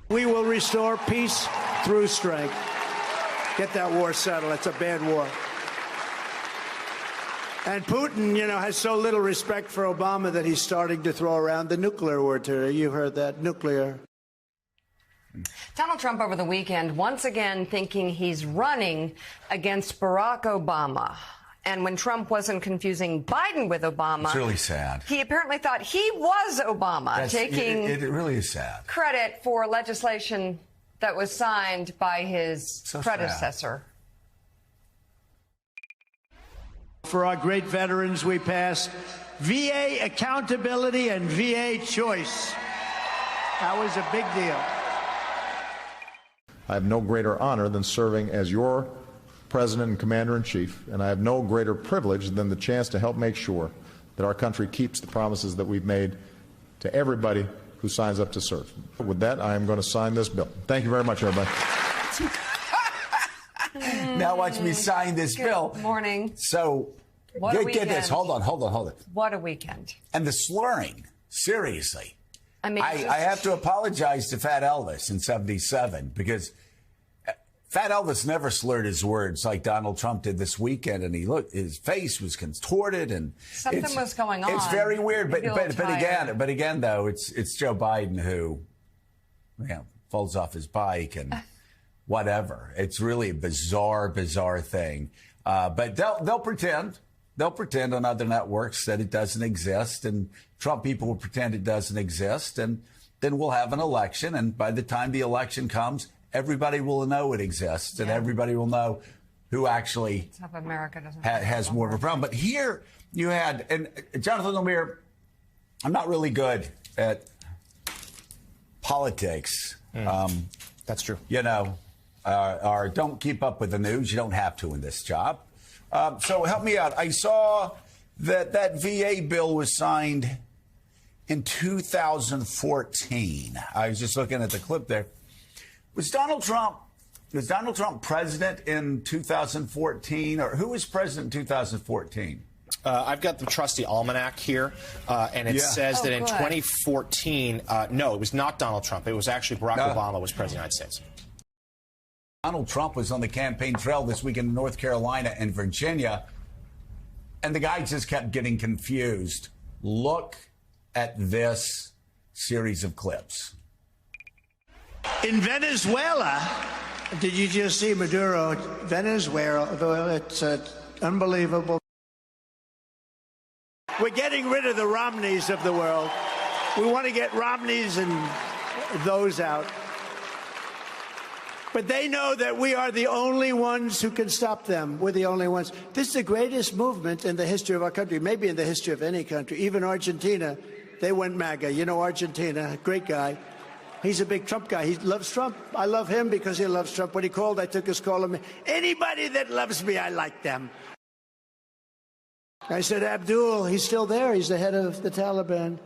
We will restore peace through strength. Get that war settled. It's a bad war. And Putin, has so little respect for Obama that he's starting to throw around the nuclear word today. You've heard that, nuclear. Donald Trump over the weekend once again thinking he's running against Barack Obama. And when Trump wasn't confusing Biden with Obama, it's really sad. He apparently thought he was Obama, taking it really is sad. Credit for legislation that was signed by his predecessor. For our great veterans, we passed VA accountability and VA choice. That was a big deal. I have no greater honor than serving as your President and Commander-in-Chief, and I have no greater privilege than the chance to help make sure that our country keeps the promises that we've made to everybody who signs up to serve. With that, I am going to sign this bill. Thank you very much, everybody. Now watch me sign this bill. Good morning. So, get this. Hold on. What a weekend. And the slurring, seriously. I mean, I have to apologize to Fat Elvis in 77 because Fat Elvis never slurred his words like Donald Trump did this weekend, and his face was contorted, and something was going on. It's very weird, but again, though, it's Joe Biden who, falls off his bike and whatever. It's really a bizarre thing. But they'll pretend. They'll pretend on other networks that it doesn't exist, and Trump people will pretend it doesn't exist, and then we'll have an election, and by the time the election comes, everybody will know it exists, and everybody will know who actually has more of a problem. But here you had, and Jonathan Lemire, I'm not really good at politics. That's true. Or don't keep up with the news. You don't have to in this job. So help me out. I saw that VA bill was signed in 2014. I was just looking at the clip there. Was Donald Trump president in 2014, or who was president in 2014? I've got the trusty almanac here, and it says that in 2014, no, it was not Donald Trump. It was actually Barack Obama was president of the United States. Donald Trump was on the campaign trail this week in North Carolina and Virginia, and the guy just kept getting confused. Look at this series of clips. In Venezuela, did you just see Maduro? Venezuela, it's unbelievable. We're getting rid of the Romneys of the world. We want to get Romneys and those out. But they know that we are the only ones who can stop them. We're the only ones. This is the greatest movement in the history of our country, maybe in the history of any country. Even Argentina, they went MAGA. Argentina, great guy. He's a big Trump guy. He loves Trump. I love him because he loves Trump. When he called, I took his call. Anybody that loves me, I like them. I said, Abdul, he's still there. He's the head of the Taliban.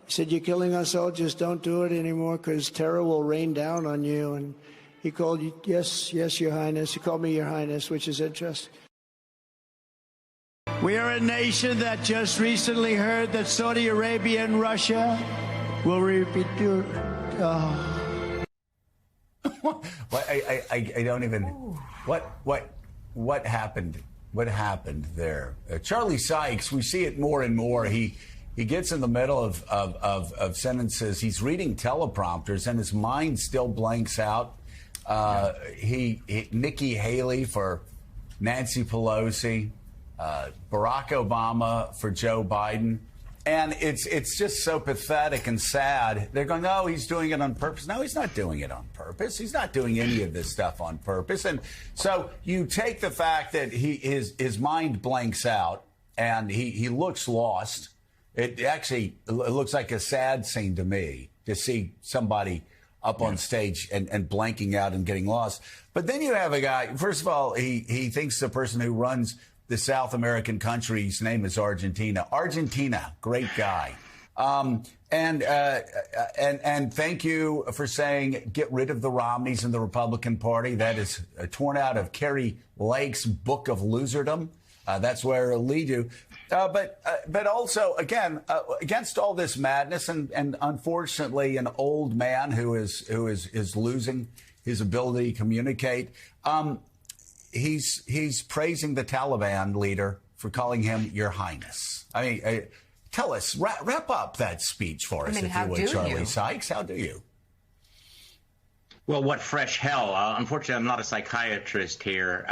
He said, you're killing our soldiers. Don't do it anymore because terror will rain down on you. And he called you, yes, Your Highness. He called me Your Highness, which is interesting. We are a nation that just recently heard that Saudi Arabia and Russia will repeat your... Oh. Well, I don't even... What happened? What happened there? Charlie Sykes, we see it more and more. He gets in the middle of sentences. He's reading teleprompters, and his mind still blanks out. Nikki Haley for Nancy Pelosi, Barack Obama for Joe Biden. And it's just so pathetic and sad. They're going, no, he's doing it on purpose. No, he's not doing it on purpose. He's not doing any of this stuff on purpose. And so you take the fact that his mind blanks out and he looks lost. It looks like a sad scene to me to see somebody up on stage and blanking out and getting lost. But then you have a guy, first of all, he thinks the person who runs the South American country's name is Argentina. Argentina, great guy. And thank you for saying get rid of the Romneys in the Republican Party. That is torn out of Carrie Lake's book of loserdom. That's where it'll lead you. But also, again, against all this madness, and unfortunately, an old man who is losing his ability to communicate. He's praising the Taliban leader for calling him Your Highness. I mean, tell us, wrap up that speech for us, if you would, Charlie Sykes. How do you? Well, what fresh hell. Unfortunately, I'm not a psychiatrist here.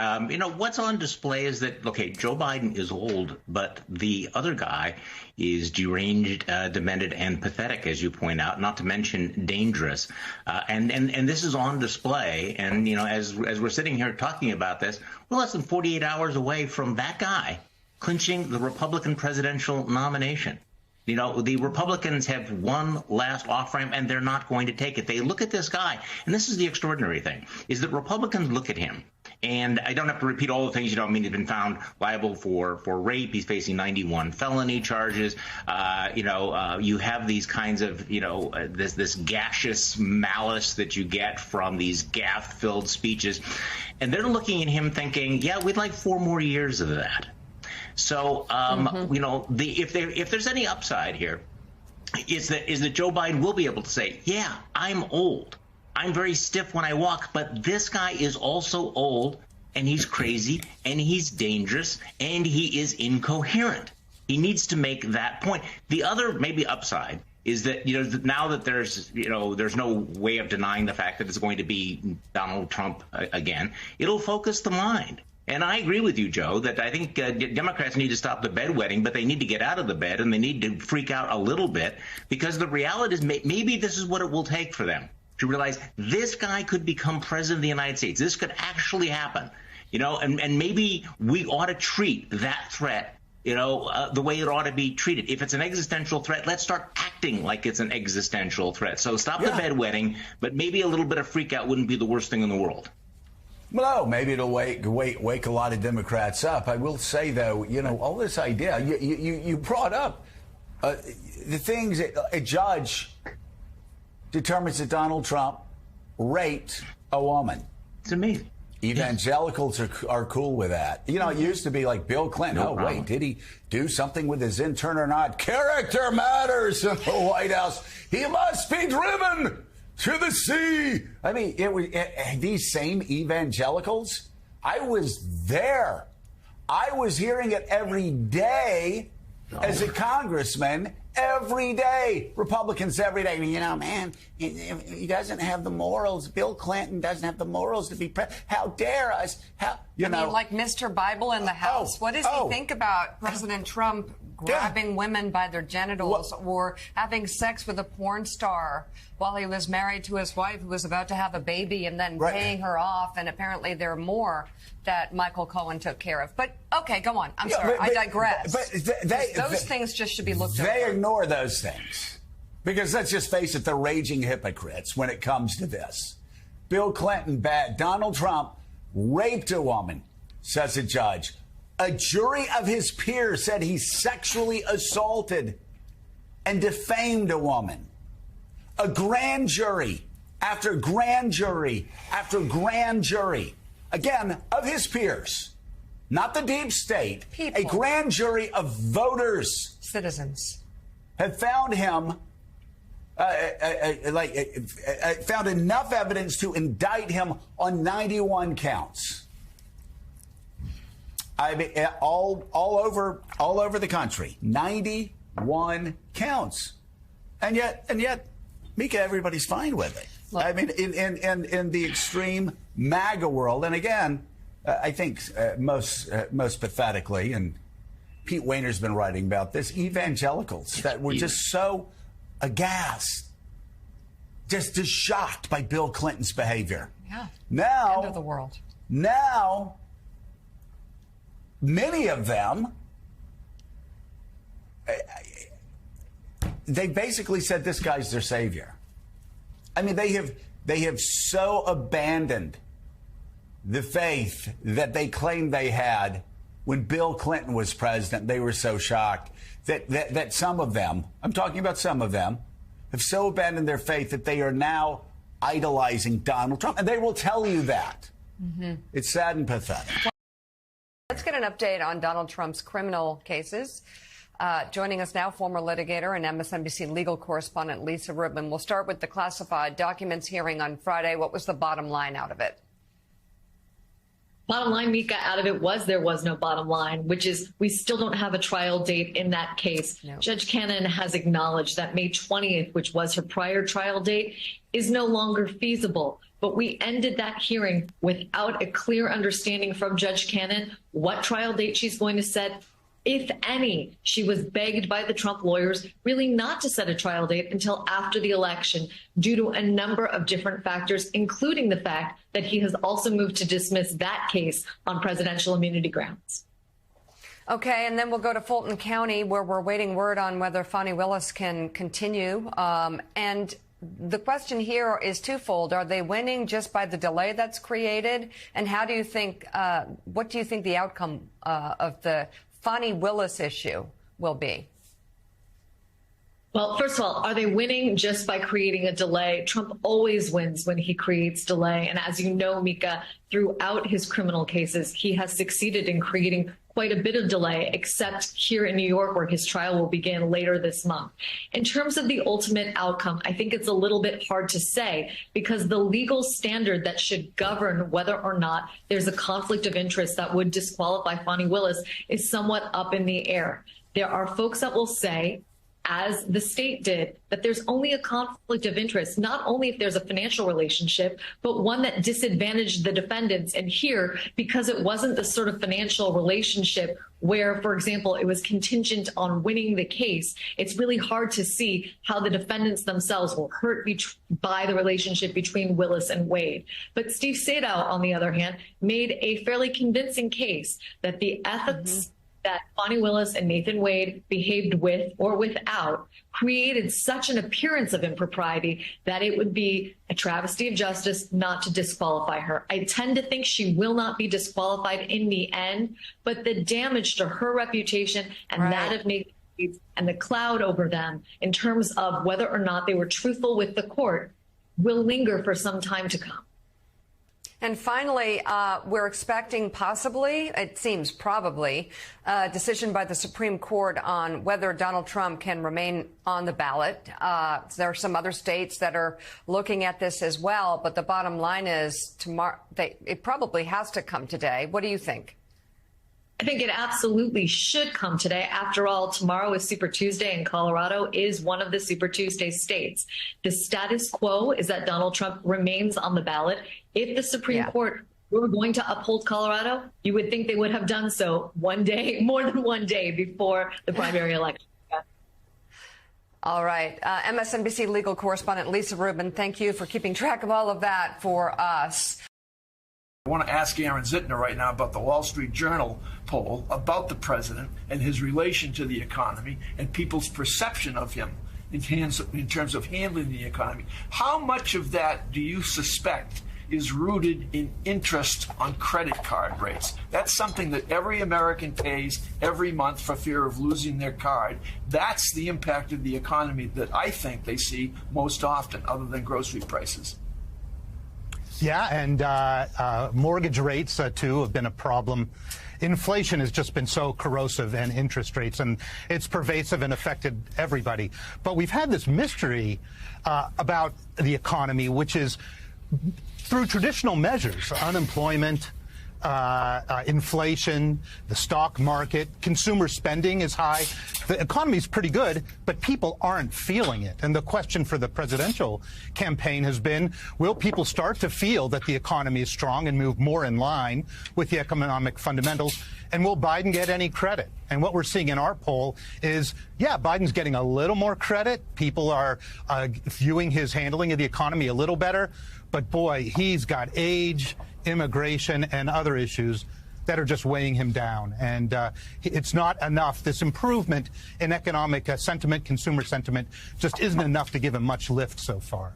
What's on display is that, okay, Joe Biden is old, but the other guy is deranged, demented, and pathetic, as you point out, not to mention dangerous. And this is on display. And, as we're sitting here talking about this, we're less than 48 hours away from that guy clinching the Republican presidential nomination. The Republicans have one last off-ramp, and they're not going to take it. They look at this guy, and this is the extraordinary thing, is that Republicans look at him, and I don't have to repeat all the things. I mean, he's been found liable for rape. He's facing 91 felony charges. You have these kinds of, this gaseous malice that you get from these gaffe-filled speeches, and they're looking at him thinking, yeah, we'd like 4 more years of that. So, if there's any upside here, is that Joe Biden will be able to say, yeah, I'm old. I'm very stiff when I walk, but this guy is also old, and he's crazy, and he's dangerous, and he is incoherent. He needs to make that point. The other maybe upside is that, now that there's no way of denying the fact that it's going to be Donald Trump again, it'll focus the mind. And I agree with you, Joe, that I think Democrats need to stop the bedwetting, but they need to get out of the bed, and they need to freak out a little bit, because the reality is maybe this is what it will take for them to realize this guy could become president of the United States. This could actually happen, and maybe we ought to treat that threat, the way it ought to be treated. If it's an existential threat, let's start acting like it's an existential threat. So stop the bedwetting, but maybe a little bit of freak out wouldn't be the worst thing in the world. Well, no, maybe it'll wake a lot of Democrats up. I will say, though, all this idea, you brought up the things that a judge determines that Donald Trump raped a woman. It's amazing. Evangelicals are cool with that. It used to be like Bill Clinton. No problem. Wait, did he do something with his intern or not? Character matters in the White House. He must be driven to the sea. I mean, these same evangelicals. I was there. I was hearing it every day as a congressman. Every day, Republicans every day. Man, he doesn't have the morals. Bill Clinton doesn't have the morals to be president. How dare us? Like Mr. Bible in the House. What does he think about President Trump grabbing women by their genitals or having sex with a porn star while he was married to his wife who was about to have a baby and then paying her off? And apparently there are more that Michael Cohen took care of. But, okay, go on. I'm sorry. I digress. But those things just should be looked over. They ignore those things. Because let's just face it, they're raging hypocrites when it comes to this. Bill Clinton bad. Donald Trump raped a woman, says a judge. A jury of his peers said he sexually assaulted and defamed a woman. A grand jury after grand jury after grand jury, again, of his peers, not the deep state, people. A grand jury of voters, citizens, have found him, found enough evidence to indict him on 91 counts. I mean, all over the country, 91 counts, and yet, Mika, everybody's fine with it. Look, I mean, in the extreme MAGA world, and again, I think most pathetically, and Pete Wehner's been writing about this, evangelicals that were just so aghast, just shocked by Bill Clinton's behavior. Yeah. Now, end of the world. Now, many of them, they basically said this guy's their savior. I mean, they have so abandoned the faith that they claimed they had when Bill Clinton was president. They were so shocked that some of them, I'm talking about some of them, have so abandoned their faith that they are now idolizing Donald Trump. And they will tell you that. Mm-hmm. It's sad and pathetic. Let's get get an update on Donald Trump's criminal cases. Joining us now, former litigator and MSNBC legal correspondent Lisa Rubin. We'll start with the classified documents hearing on Friday. What was the bottom line out of it? Bottom line, Mika, out of it was there was no bottom line, which is we still don't have a trial date in that case. No. Judge Cannon has acknowledged that May 20th, which was her prior trial date, is no longer feasible. But we ended that hearing without a clear understanding from Judge Cannon what trial date she's going to set. If any. She was begged by the Trump lawyers really not to set a trial date until after the election due to a number of different factors, including the fact that he has also moved to dismiss that case on presidential immunity grounds. Okay, and then we'll go to Fulton County, where we're waiting word on whether Fani Willis can continue. And the question here is twofold. Are they winning just by the delay that's created? And how do you think, what do you think the outcome of the Fani Willis issue will be? Well, first of all, are they winning just by creating a delay? Trump always wins when he creates delay. And as you know, Mika, throughout his criminal cases, he has succeeded in creating quite a bit of delay, except here in New York, where his trial will begin later this month. In terms of the ultimate outcome, I think it's a little bit hard to say because the legal standard that should govern whether or not there's a conflict of interest that would disqualify Fani Willis is somewhat up in the air. There are folks that will say, as the state did, that there's only a conflict of interest, not only if there's a financial relationship, but one that disadvantaged the defendants. And here, because it wasn't the sort of financial relationship where, for example, it was contingent on winning the case, it's really hard to see how the defendants themselves were hurt by the relationship between Willis and Wade. But Steve Sadow, on the other hand, made a fairly convincing case that the ethics that Fani Willis and Nathan Wade behaved with or without created such an appearance of impropriety that it would be a travesty of justice not to disqualify her. I tend to think she will not be disqualified in the end, but the damage to her reputation and that of Nathan Wade and the cloud over them in terms of whether or not they were truthful with the court will linger for some time to come. And finally, we're expecting possibly, it seems probably, a decision by the Supreme Court on whether Donald Trump can remain on the ballot. There are some other states that are looking at this as well. But the bottom line is tomorrow, it probably has to come today. What do you think? I think it absolutely should come today. After all, tomorrow is Super Tuesday, and Colorado is one of the Super Tuesday states. The status quo is that Donald Trump remains on the ballot. If the Supreme Court were going to uphold Colorado, you would think they would have done so one day, more than one day before the primary election. All right. MSNBC legal correspondent Lisa Rubin, thank you for keeping track of all of that for us. I want to ask Aaron Zitner right now about the Wall Street Journal poll about the president and his relation to the economy and people's perception of him in terms of handling the economy. How much of that do you suspect is rooted in interest on credit card rates? That's something that every American pays every month for fear of losing their card. That's the impact of the economy that I think they see most often, other than grocery prices. Yeah, and mortgage rates, too, have been a problem. Inflation has just been so corrosive, and interest rates, and it's pervasive and affected everybody. But we've had this mystery about the economy, which is through traditional measures, unemployment, inflation, the stock market, consumer spending is high. The economy is pretty good, but people aren't feeling it. And the question for the presidential campaign has been, will people start to feel that the economy is strong and move more in line with the economic fundamentals? And will Biden get any credit? And what we're seeing in our poll is, yeah, Biden's getting a little more credit. People are viewing his handling of the economy a little better. But boy, he's got age, immigration, and other issues that are just weighing him down. And it's not enough. This improvement in economic sentiment, consumer sentiment, just isn't enough to give him much lift so far.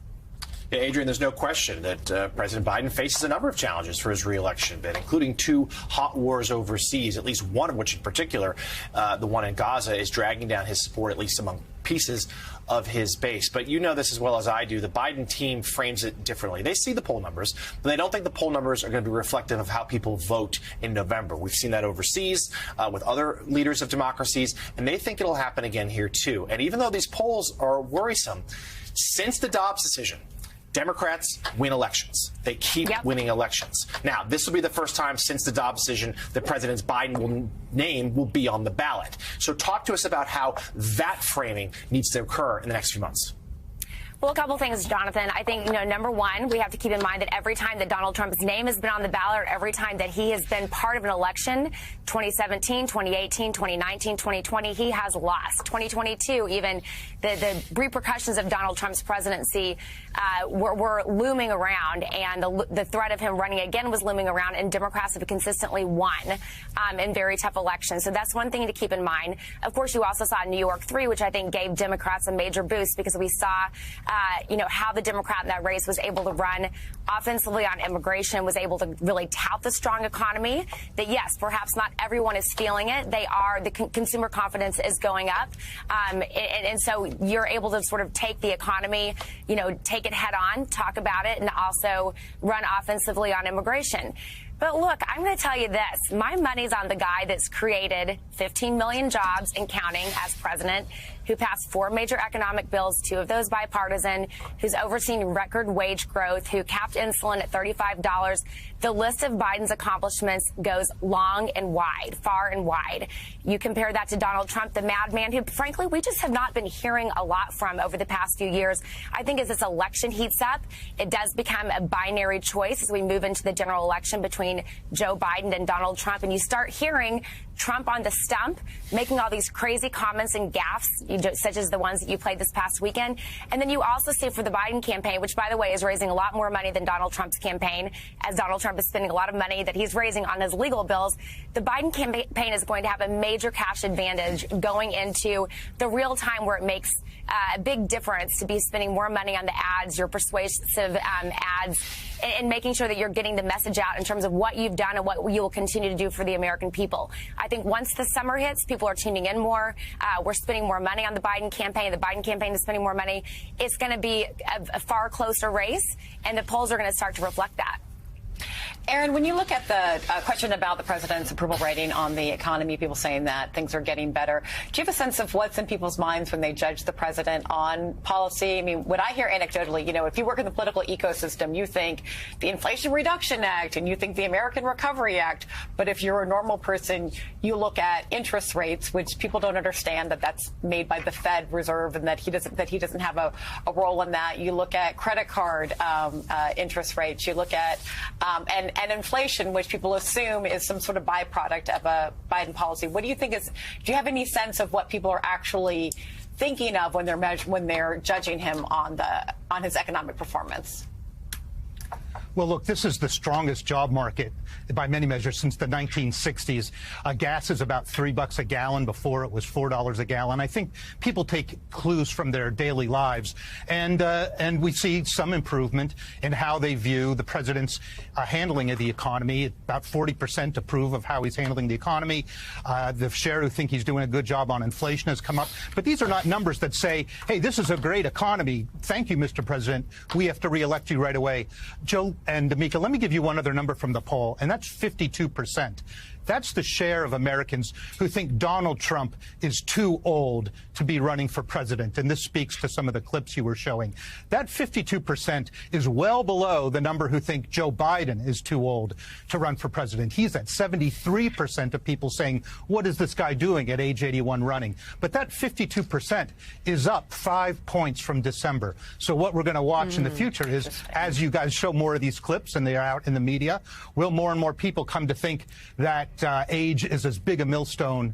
Yeah, Adrian, there's no question that President Biden faces a number of challenges for his reelection bid, including two hot wars overseas, at least one of which in particular, the one in Gaza, is dragging down his support, at least among pieces of his base. But you know this as well as I do. The Biden team frames it differently. They see the poll numbers, but they don't think the poll numbers are going to be reflective of how people vote in November. We've seen that overseas with other leaders of democracies, and they think it'll happen again here, too. And even though these polls are worrisome, since the Dobbs decision, Democrats win elections. They keep winning elections. Now, this will be the first time since the Dobbs decision that President Biden name will be on the ballot. So talk to us about how that framing needs to occur in the next few months. Well, a couple things, Jonathan. I think, number one, we have to keep in mind that every time that Donald Trump's name has been on the ballot, or every time that he has been part of an election, 2017, 2018, 2019, 2020, he has lost. 2022, even the repercussions of Donald Trump's presidency were looming around, and the threat of him running again was looming around, and Democrats have consistently won in very tough elections. So that's one thing to keep in mind. Of course, you also saw New York 3, which I think gave Democrats a major boost because we saw how the Democrat in that race was able to run offensively on immigration, was able to really tout the strong economy, that, yes, perhaps not everyone is feeling it. The consumer confidence is going up. And so you're able to sort of take the economy, take it head on, talk about it, and also run offensively on immigration. But look, I'm going to tell you this. My money's on the guy that's created 15 million jobs and counting as president, who passed 4 major economic bills, 2 of those bipartisan, who's overseen record wage growth, who capped insulin at $35. The list of Biden's accomplishments goes long and wide, far and wide. You compare that to Donald Trump, the madman, who, frankly, we just have not been hearing a lot from over the past few years. I think as this election heats up, it does become a binary choice as we move into the general election between Joe Biden and Donald Trump, and you start hearing Trump on the stump making all these crazy comments and gaffes, such as the ones that you played this past weekend. And then you also see for the Biden campaign, which, by the way, is raising a lot more money than Donald Trump's campaign, as Donald Trump is spending a lot of money that he's raising on his legal bills. The Biden campaign is going to have a major cash advantage going into the real time where it makes a big difference to be spending more money on the ads, your persuasive ads, and making sure that you're getting the message out in terms of what you've done and what you will continue to do for the American people. I think once the summer hits, people are tuning in more. We're spending more money on the Biden campaign. The Biden campaign is spending more money. It's going to be a far closer race, and the polls are going to start to reflect that. Aaron, when you look at the question about the president's approval rating on the economy, people saying that things are getting better, do you have a sense of what's in people's minds when they judge the president on policy? I mean, when I hear anecdotally, if you work in the political ecosystem, you think the Inflation Reduction Act and you think the American Recovery Act. But if you're a normal person, you look at interest rates, which people don't understand that that's made by the Fed Reserve and that he doesn't have a role in that. You look at credit card interest rates. You look at and inflation, which people assume is some sort of byproduct of a Biden policy. What do you think do you have any sense of what people are actually thinking of when they're judging him on his economic performance? Well, look, this is the strongest job market by many measures since the 1960s. Gas is about $3 a gallon. Before it was $4 a gallon. I think people take clues from their daily lives, and we see some improvement in how they view the president's handling of the economy. About 40% approve of how he's handling the economy. The share who think he's doing a good job on inflation has come up. But these are not numbers that say, hey, this is a great economy. Thank you, Mr. President. We have to reelect you right away. Joe and D'Amica, let me give you one other number from the poll, and that's 52%. That's the share of Americans who think Donald Trump is too old to be running for president. And this speaks to some of the clips you were showing. That 52% is well below the number who think Joe Biden is too old to run for president. He's at 73% of people saying, what is this guy doing at age 81 running? But that 52% is up 5 points from December. So what we're going to watch in the future is, as you guys show more of these clips and they are out in the media, will more and more people come to think that age is as big a millstone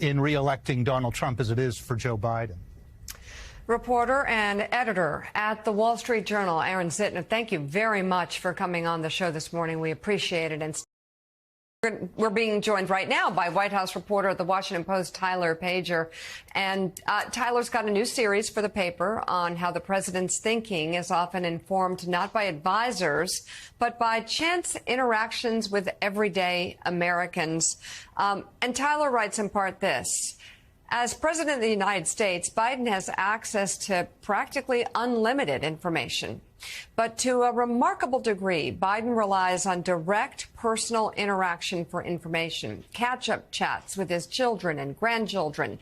in re-electing Donald Trump as it is for Joe Biden. Reporter and editor at the Wall Street Journal, Aaron Zitner, thank you very much for coming on the show this morning. We appreciate it. And we're being joined right now by White House reporter at the Washington Post, Tyler Pager. And Tyler's got a new series for the paper on how the president's thinking is often informed not by advisors, but by chance interactions with everyday Americans. And Tyler writes in part this: As President of the United States, Biden has access to practically unlimited information. But to a remarkable degree, Biden relies on direct personal interaction for information, catch-up chats with his children and grandchildren,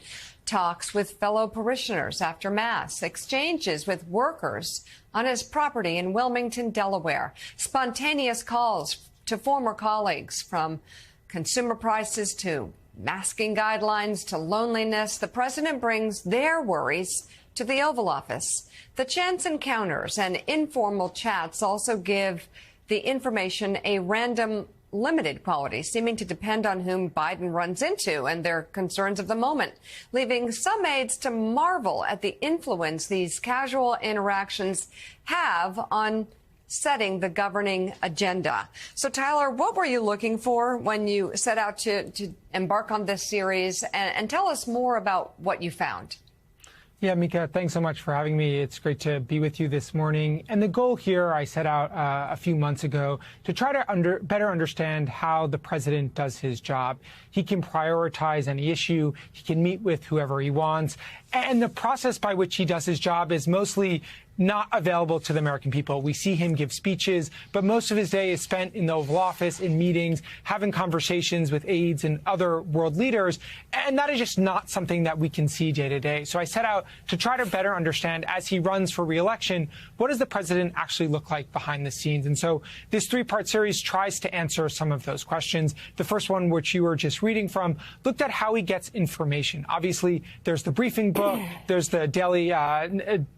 talks with fellow parishioners after Mass, exchanges with workers on his property in Wilmington, Delaware, spontaneous calls to former colleagues, from consumer prices to masking guidelines to loneliness. The president brings their worries to the Oval Office. The chance encounters and informal chats also give the information a random, limited quality, seeming to depend on whom Biden runs into and their concerns of the moment, leaving some aides to marvel at the influence these casual interactions have on setting the governing agenda. So, Tyler, what were you looking for when you set out to embark on this series? And tell us more about what you found. Yeah, Mika, thanks so much for having me. It's great to be with you this morning. And the goal here, I set out a few months ago to try to better understand how the president does his job. He can prioritize any issue. He can meet with whoever he wants. And the process by which he does his job is mostly not available to the American people. We see him give speeches, but most of his day is spent in the Oval Office, in meetings, having conversations with aides and other world leaders. And that is just not something that we can see day to day. So I set out to try to better understand, as he runs for re-election, what does the president actually look like behind the scenes? And so this three-part series tries to answer some of those questions. The first one, which you were just reading from, looked at how he gets information. Obviously, there's the briefing book, there's the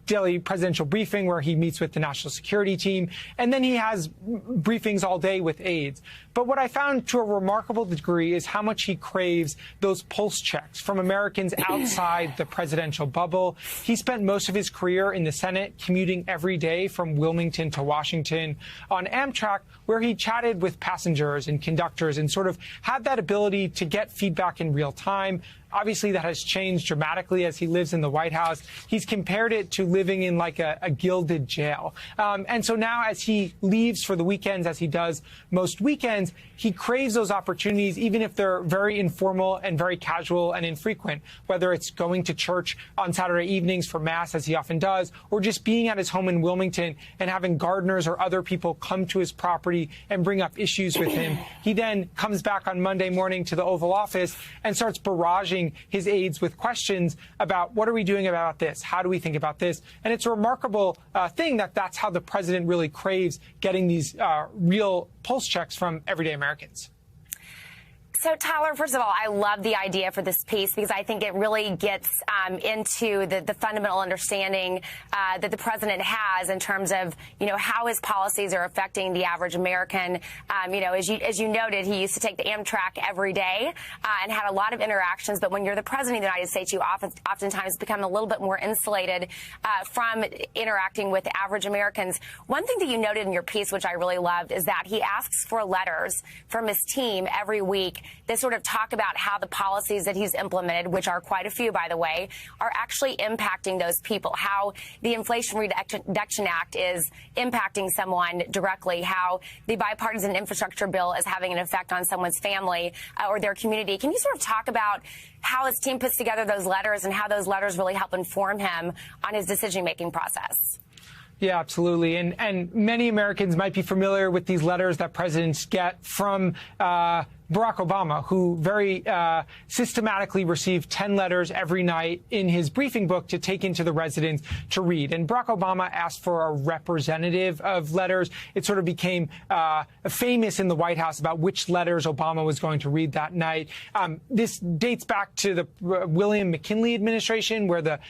daily presidential briefing where he meets with the national security team, and then he has briefings all day with aides. But what I found to a remarkable degree is how much he craves those pulse checks from Americans outside the presidential bubble. He spent most of his career in the Senate, commuting every day from Wilmington to Washington on Amtrak, where he chatted with passengers and conductors and sort of had that ability to get feedback in real time. Obviously, that has changed dramatically as he lives in the White House. He's compared it to living in like a gilded jail. And so now, as he leaves for the weekends, as he does most weekends, he craves those opportunities, even if they're very informal and very casual and infrequent, whether it's going to church on Saturday evenings for Mass, as he often does, or just being at his home in Wilmington and having gardeners or other people come to his property and bring up issues with him. He then comes back on Monday morning to the Oval Office and starts barraging his aides with questions about what are we doing about this? How do we think about this? And it's a remarkable thing that that's how the president really craves getting these real pulse checks from everyday Americans. So, Tyler, first of all, I love the idea for this piece because I think it really gets into the fundamental understanding that the president has in terms of, how his policies are affecting the average American. As you noted, he used to take the Amtrak every day and had a lot of interactions. But when you're the president of the United States, you oftentimes become a little bit more insulated from interacting with average Americans. One thing that you noted in your piece, which I really loved, is that he asks for letters from his team every week that sort of talk about how the policies that he's implemented, which are quite a few, by the way, are actually impacting those people, how the Inflation Reduction Act is impacting someone directly, how the bipartisan infrastructure bill is having an effect on someone's family or their community. Can you sort of talk about how his team puts together those letters and how those letters really help inform him on his decision-making process? Yeah, absolutely. And many Americans might be familiar with these letters that presidents get from Barack Obama, who very systematically received 10 letters every night in his briefing book to take into the residence to read. And Barack Obama asked for a representative of letters. It sort of became famous in the White House about which letters Obama was going to read that night. This dates back to the William McKinley administration, where the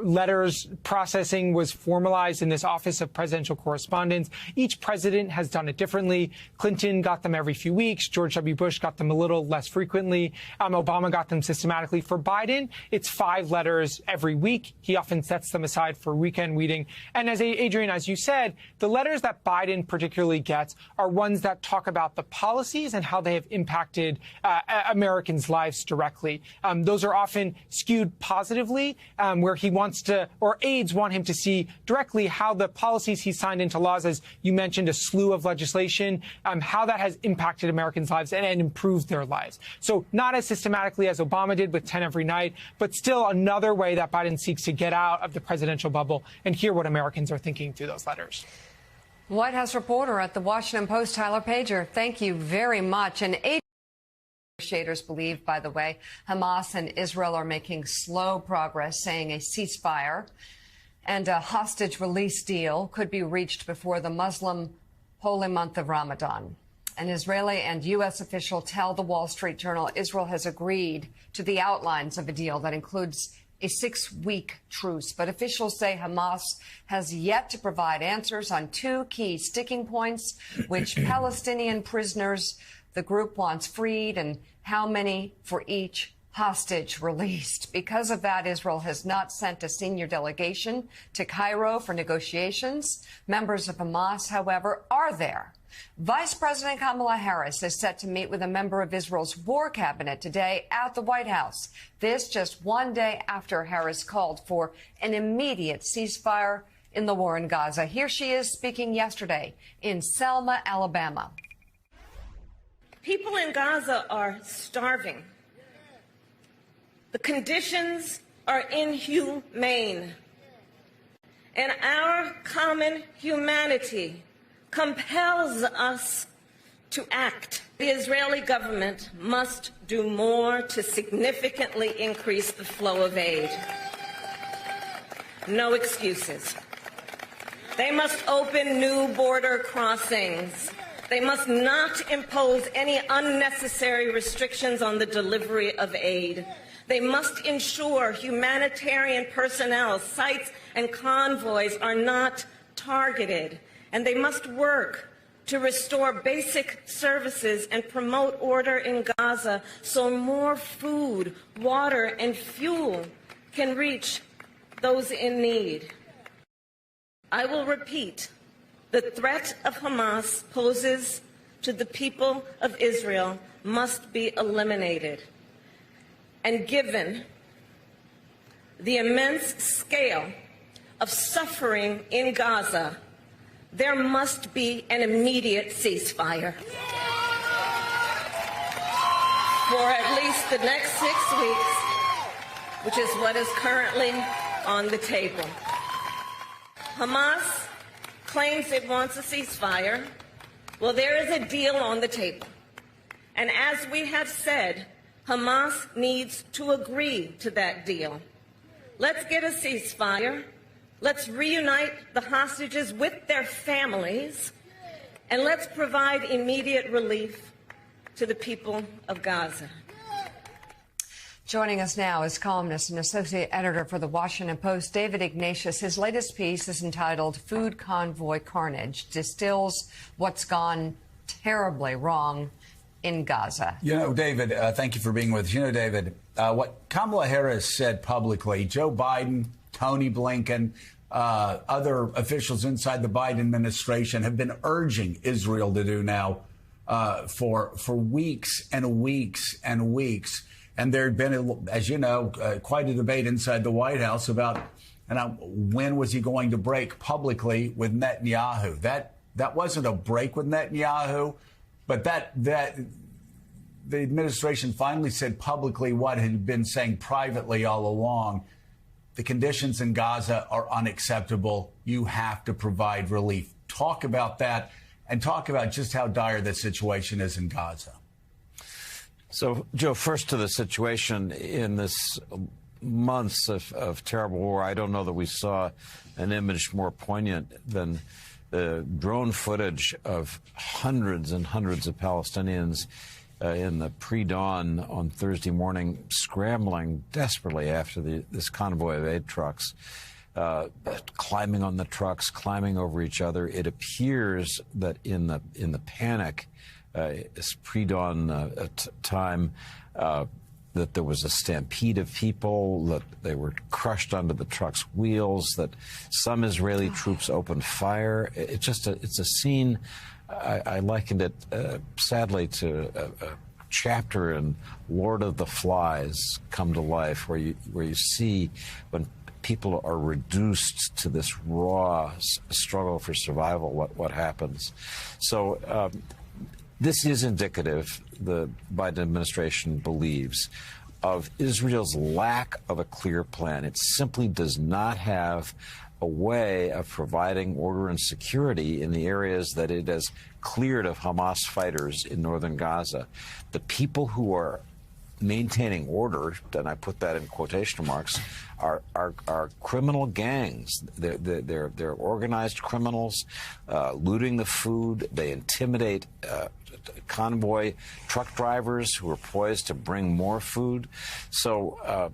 letters processing was formalized in this Office of Presidential Correspondence. Each president has done it differently. Clinton got them every few weeks. George W. Bush got them a little less frequently. Obama got them systematically. For Biden, it's 5 letters every week. He often sets them aside for weekend reading. And as Adrian, as you said, the letters that Biden particularly gets are ones that talk about the policies and how they have impacted Americans' lives directly. Those are often skewed positively, where he wants to, or aides want him to see directly how the policies he signed into laws, as you mentioned, a slew of legislation, how that has impacted Americans' lives. And and improve their lives. So not as systematically as Obama did with 10 every night, but still another way that Biden seeks to get out of the presidential bubble and hear what Americans are thinking through those letters. White House reporter at the Washington Post, Tyler Pager, thank you very much. And negotiators believe, by the way, Hamas and Israel are making slow progress, saying a ceasefire and a hostage release deal could be reached before the Muslim holy month of Ramadan. An Israeli and U.S. official tell the Wall Street Journal Israel has agreed to the outlines of a deal that includes a 6-week truce. But officials say Hamas has yet to provide answers on 2 key sticking points, which Palestinian prisoners the group wants freed and how many for each hostage released. Because of that, Israel has not sent a senior delegation to Cairo for negotiations. Members of Hamas, however, are there. Vice President Kamala Harris is set to meet with a member of Israel's war cabinet today at the White House. This just one day after Harris called for an immediate ceasefire in the war in Gaza. Here she is speaking yesterday in Selma, Alabama. People in Gaza are starving. The conditions are inhumane. And our common humanity compels us to act. The Israeli government must do more to significantly increase the flow of aid. No excuses. They must open new border crossings. They must not impose any unnecessary restrictions on the delivery of aid. They must ensure humanitarian personnel, sites, and convoys are not targeted. And they must work to restore basic services and promote order in Gaza so more food, water, and fuel can reach those in need. I will repeat, the threat of Hamas poses to the people of Israel must be eliminated. And given the immense scale of suffering in Gaza, there must be an immediate ceasefire. For at least the next 6 weeks, which is what is currently on the table. Hamas claims it wants a ceasefire. Well, there is a deal on the table. And as we have said, Hamas needs to agree to that deal. Let's get a ceasefire. Let's reunite the hostages with their families, and let's provide immediate relief to the people of Gaza. Joining us now is columnist and associate editor for the Washington Post, David Ignatius. His latest piece is entitled Food Convoy Carnage, distills what's gone terribly wrong in Gaza. You know, David, thank you for being with us. You know, David, what Kamala Harris said publicly, Joe Biden, Tony Blinken, other officials inside the Biden administration have been urging Israel to do now for weeks and weeks and weeks. And there had been, as you know, quite a debate inside the White House about when was he going to break publicly with Netanyahu. That wasn't a break with Netanyahu, but that the administration finally said publicly what had been saying privately all along. The conditions in Gaza are unacceptable. You have to provide relief. Talk about that and talk about just how dire the situation is in Gaza. So, Joe, first to the situation in this months of terrible war. I don't know that we saw an image more poignant than the drone footage of hundreds and hundreds of Palestinians in the pre-dawn on Thursday morning, scrambling desperately after this convoy of aid trucks, climbing on the trucks, climbing over each other. It appears that in the panic, this pre-dawn time, that there was a stampede of people, that they were crushed under the truck's wheels, that some Israeli troops opened fire. It's a scene. I likened it, sadly, to a chapter in Lord of the Flies come to life, where you see when people are reduced to this raw struggle for survival, what happens. So this is indicative, the Biden administration believes, of Israel's lack of a clear plan. It simply does not have a way of providing order and security in the areas that it has cleared of Hamas fighters in northern Gaza. The people who are maintaining order, and I put that in quotation marks, are criminal gangs. They're organized criminals, looting the food. They intimidate convoy truck drivers who are poised to bring more food. So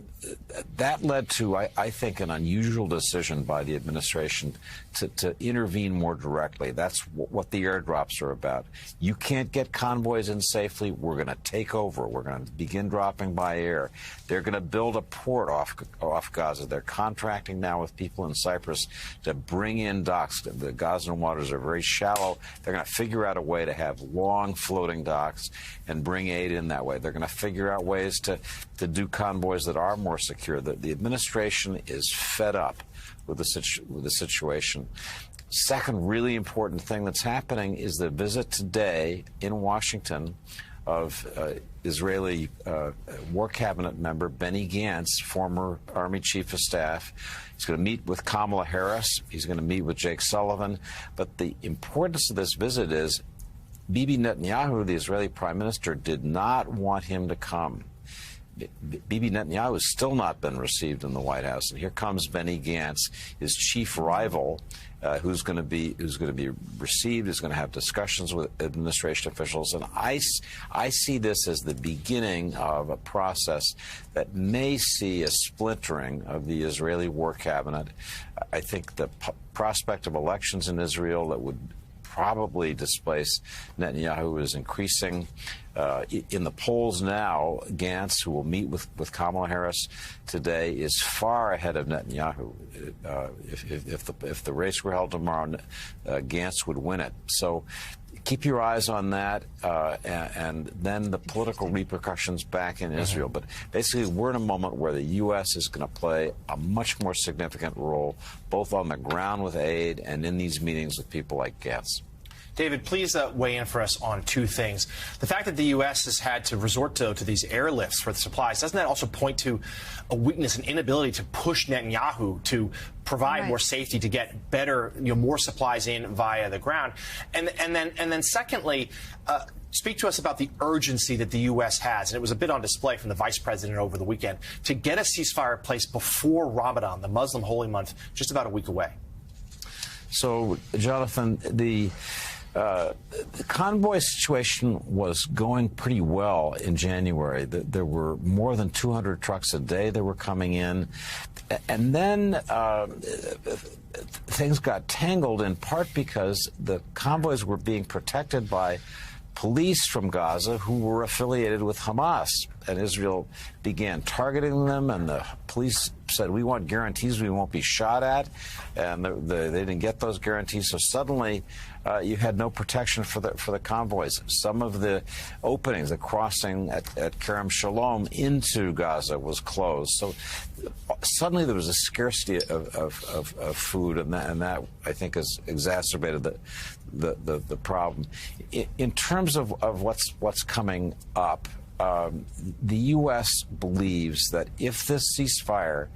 that led to, I think, an unusual decision by the administration to intervene more directly. That's what the airdrops are about. You can't get convoys in safely. We're going to take over. We're going to begin dropping by air. They're going to build a port off Gaza. They're contracting now with people in Cyprus to bring in docks. The Gazan waters are very shallow. They're going to figure out a way to have long floating docks and bring aid in that way. They're going to figure out ways to do convoys that are more secure. The administration is fed up with the situation. Second really important thing that's happening is the visit today in Washington of Israeli War Cabinet member Benny Gantz, former Army Chief of Staff. He's going to meet with Kamala Harris. He's going to meet with Jake Sullivan. But the importance of this visit is Bibi Netanyahu, the Israeli Prime Minister, did not want him to come. Bibi Netanyahu has still not been received in the White House, and here comes Benny Gantz, his chief rival, who's going to be received, is going to have discussions with administration officials, and I see this as the beginning of a process that may see a splintering of the Israeli War Cabinet. I think the prospect of elections in Israel that would probably displace Netanyahu is increasing. In the polls now, Gantz, who will meet with Kamala Harris today, is far ahead of Netanyahu. If the race were held tomorrow, Gantz would win it. So keep your eyes on that, and then the political repercussions back in Israel. But basically, we're in a moment where the U.S. is going to play a much more significant role, both on the ground with aid and in these meetings with people like Gantz. David, please weigh in for us on two things. The fact that the U.S. has had to resort to these airlifts for the supplies, doesn't that also point to a weakness and inability to push Netanyahu to provide more safety, to get better, more supplies in via the ground? And then secondly, speak to us about the urgency that the U.S. has, and it was a bit on display from the vice president over the weekend, to get a ceasefire in place before Ramadan, the Muslim holy month, just about a week away. So, Jonathan, the convoy situation was going pretty well in January. There were more than 200 trucks a day that were coming in. And then things got tangled in part because the convoys were being protected by police from Gaza who were affiliated with Hamas. And Israel began targeting them, and the police said, we want guarantees we won't be shot at. And they didn't get those guarantees. So suddenly you had no protection for the convoys. Some of the openings, the crossing at Kerem Shalom into Gaza was closed. So suddenly there was a scarcity of food, and that I think has exacerbated the problem. In terms of what's coming up, the U.S. believes that if this ceasefire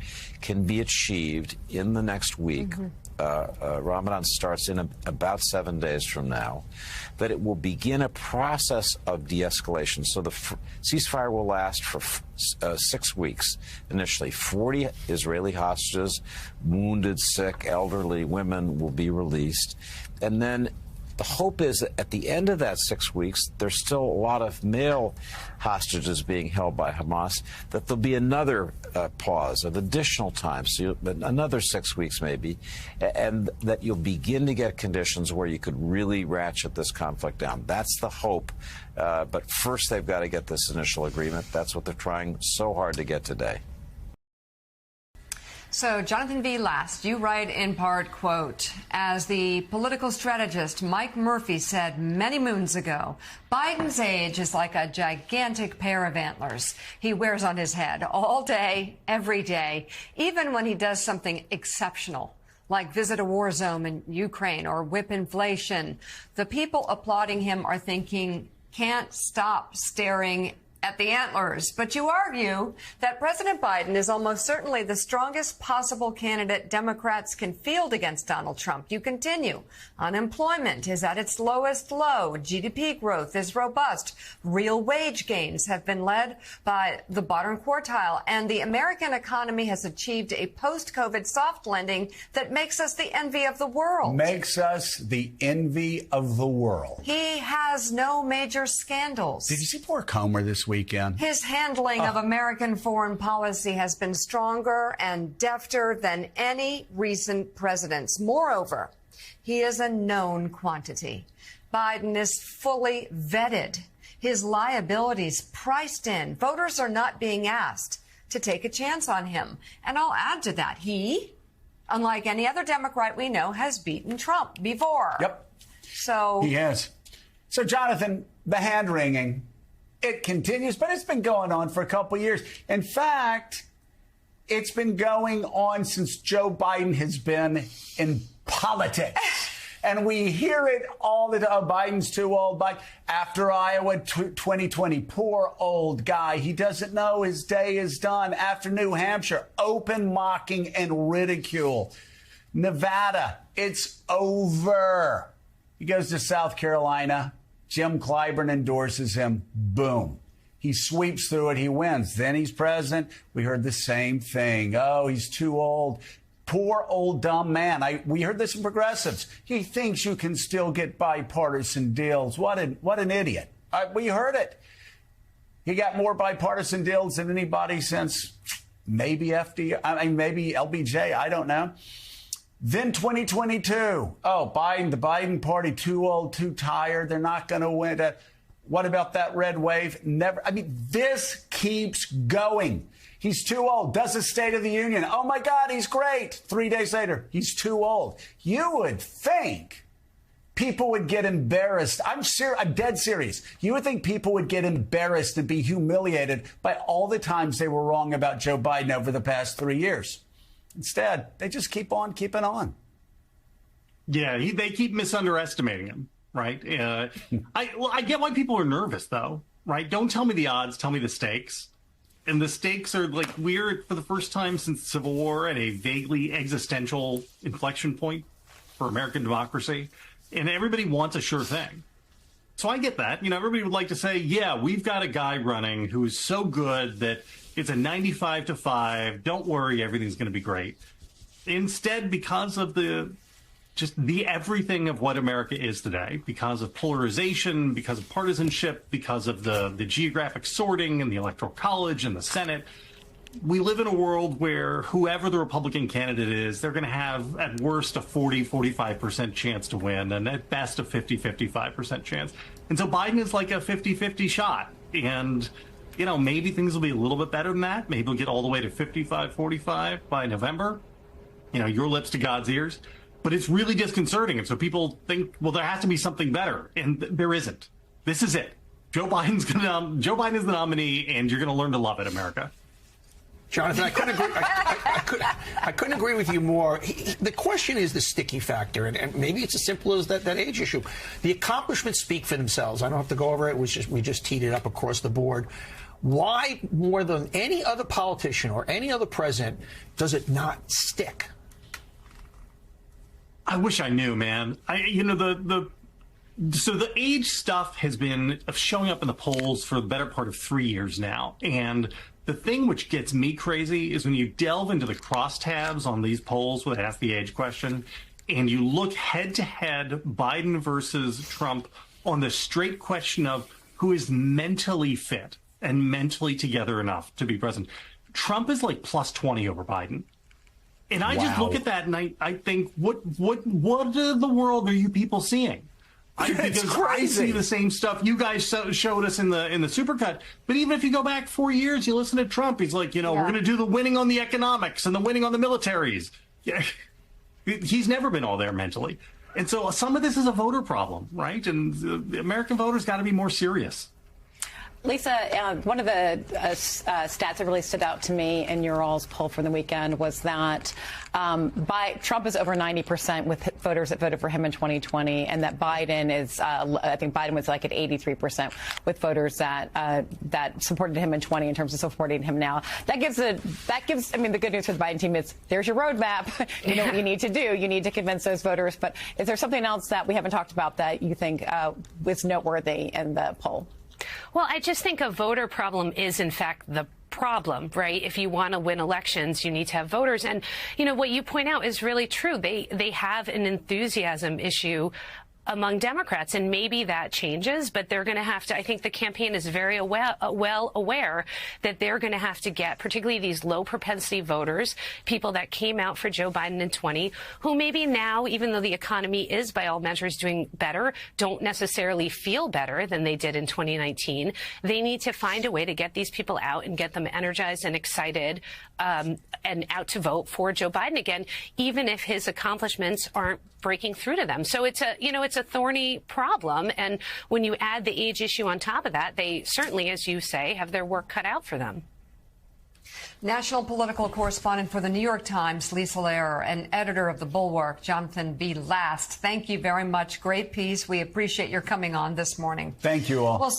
can be achieved in the next week, Ramadan starts in about 7 days from now, that it will begin a process of de-escalation. So the ceasefire will last for 6 weeks initially. 40 Israeli hostages, wounded, sick, elderly, women will be released. And then the hope is that at the end of that 6 weeks, there's still a lot of male hostages being held by Hamas, that there'll be another pause of additional time, so another 6 weeks maybe, and that you'll begin to get conditions where you could really ratchet this conflict down. That's the hope. But first, they've got to get this initial agreement. That's what they're trying so hard to get today. So, Jonathan V. Last, you write in part, quote, as the political strategist Mike Murphy said many moons ago, Biden's age is like a gigantic pair of antlers he wears on his head all day, every day, even when he does something exceptional, like visit a war zone in Ukraine or whip inflation. The people applauding him are thinking, can't stop staring at the antlers. But you argue that President Biden is almost certainly the strongest possible candidate Democrats can field against Donald Trump. You continue. Unemployment is at its lowest low. GDP growth is robust. Real wage gains have been led by the bottom quartile. And the American economy has achieved a post-COVID soft landing that makes us the envy of the world. Makes us the envy of the world. He has no major scandals. Did you see poor Comer this weekend? His handling of American foreign policy has been stronger and defter than any recent president's. Moreover, he is a known quantity. Biden is fully vetted. His liabilities priced in. Voters are not being asked to take a chance on him. And I'll add to that, he, unlike any other Democrat we know, has beaten Trump before. Yep. So he has. So, Jonathan, the hand-wringing, it continues, but it's been going on for a couple of years. In fact, it's been going on since Joe Biden has been in politics. And we hear it all the time. Oh, Biden's too old. After Iowa 2020, poor old guy. He doesn't know his day is done. After New Hampshire, open mocking and ridicule. Nevada, it's over. He goes to South Carolina. Jim Clyburn endorses him. Boom. He sweeps through it. He wins. Then he's president. We heard the same thing. Oh, he's too old. Poor old dumb man. We heard this from progressives. He thinks you can still get bipartisan deals. What an idiot. We heard it. He got more bipartisan deals than anybody since maybe maybe LBJ. I don't know. Then 2022. Oh, Biden, the Biden party, too old, too tired. They're not going to win. What about that red wave? Never. I mean, this keeps going. He's too old. Does a State of the Union. Oh, my God, he's great. 3 days later, he's too old. You would think people would get embarrassed. I'm dead serious. You would think people would get embarrassed and be humiliated by all the times they were wrong about Joe Biden over the past 3 years. Instead, they just keep on keeping on. Yeah, they keep misunderestimating him, right? I get why people are nervous, though, right? Don't tell me the odds, tell me the stakes. And the stakes are like we're, for the first time since the Civil War, at a vaguely existential inflection point for American democracy. And everybody wants a sure thing. So I get that. Everybody would like to say, yeah, we've got a guy running who is so good that it's a 95-5. Don't worry, everything's going to be great. Instead, because of the everything of what America is today, because of polarization, because of partisanship, because of the geographic sorting and the Electoral College and the Senate, we live in a world where whoever the Republican candidate is, they're going to have at worst a 40-45% chance to win, and at best a 50-55% chance. And so Biden is like a 50-50 shot. And maybe things will be a little bit better than that. Maybe we'll get all the way to 55-45 by November. Your lips to God's ears. But it's really disconcerting. And so people think, well, there has to be something better. And there isn't. This is it. Joe Biden is the nominee, and you're going to learn to love it, America. Jonathan, I couldn't agree. I couldn't agree with you more. The question is the sticky factor, and maybe it's as simple as that age issue. The accomplishments speak for themselves. I don't have to go over it. We just teed it up across the board. Why, more than any other politician or any other president, does it not stick? I wish I knew, man. So the age stuff has been showing up in the polls for the better part of 3 years now, and the thing which gets me crazy is when you delve into the crosstabs on these polls where they ask the age question, and you look head-to-head Biden versus Trump on the straight question of who is mentally fit and mentally together enough to be president. Trump is like plus 20 over Biden. And I just look at that and I think, what in the world are you people seeing? Because I see the same stuff you guys showed us in the Supercut. But even if you go back 4 years, you listen to Trump. He's like, we're going to do the winning on the economics and the winning on the militaries. Yeah. He's never been all there mentally. And so some of this is a voter problem, right? And the American voters got to be more serious. Lisa, one of the stats that really stood out to me in your all's poll from the weekend was that Trump is over 90% with voters that voted for him in 2020, and that Biden is, I think Biden was like at 83% with voters that supported him in 20 in terms of supporting him now. That gives, I mean, the good news for the Biden team is there's your roadmap. You know what you need to do. You need to convince those voters. But is there something else that we haven't talked about that you think was noteworthy in the poll? Well, I just think a voter problem is, in fact, the problem, right? If you want to win elections, you need to have voters. And, you know, what you point out is really true. They have an enthusiasm issue among Democrats, and maybe that changes, but they're going to have to, I think the campaign is very well aware that they're going to have to get particularly these low propensity voters, people that came out for Joe Biden in 20, who maybe now, even though the economy is by all measures doing better, don't necessarily feel better than they did in 2019. They need to find a way to get these people out and get them energized and excited and out to vote for Joe Biden again, even if his accomplishments aren't breaking through to them. So it's a thorny problem. And when you add the age issue on top of that, they certainly, as you say, have their work cut out for them. National political correspondent for the New York Times, Lisa Lerer, and editor of The Bulwark, Jonathan B. Last. Thank you very much. Great piece. We appreciate your coming on this morning. Thank you all. Well,